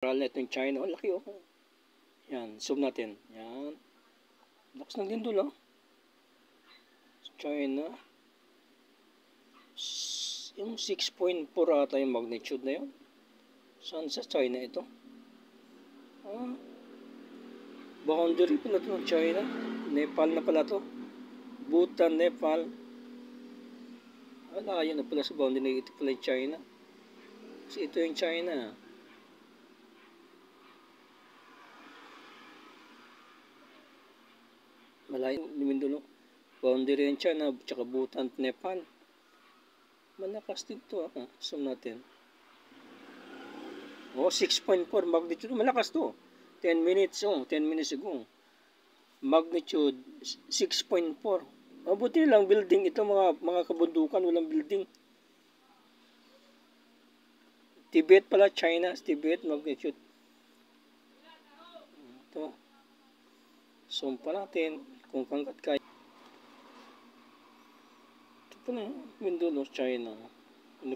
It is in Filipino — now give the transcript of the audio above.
Net ng China. Ang laki oh. Yan, zoom natin. Yan. Lakas ng lindol oh. China. Yung 6.4 ata yung magnitude na yun. Saan sa China ito? Boundary pala ito ng China. Nepal na pala ito. Bhutan, Nepal. Layo na pala sa boundary. Ito pala yung China. Kasi ito yung China. Malayo lumindol. Boundary yung China. Tsaka Bhutan, Nepal. Malakas dito zoom natin. 6.4 magnitude. Malakas to. 10 minutes ago. Magnitude 6.4. Buti lang building ito, mga kabundukan, walang building. Tibet pala, China, Tibet magnitude. Ito. Zoom pa natin kung hanggat kaya. Ito pala, window of China. Ano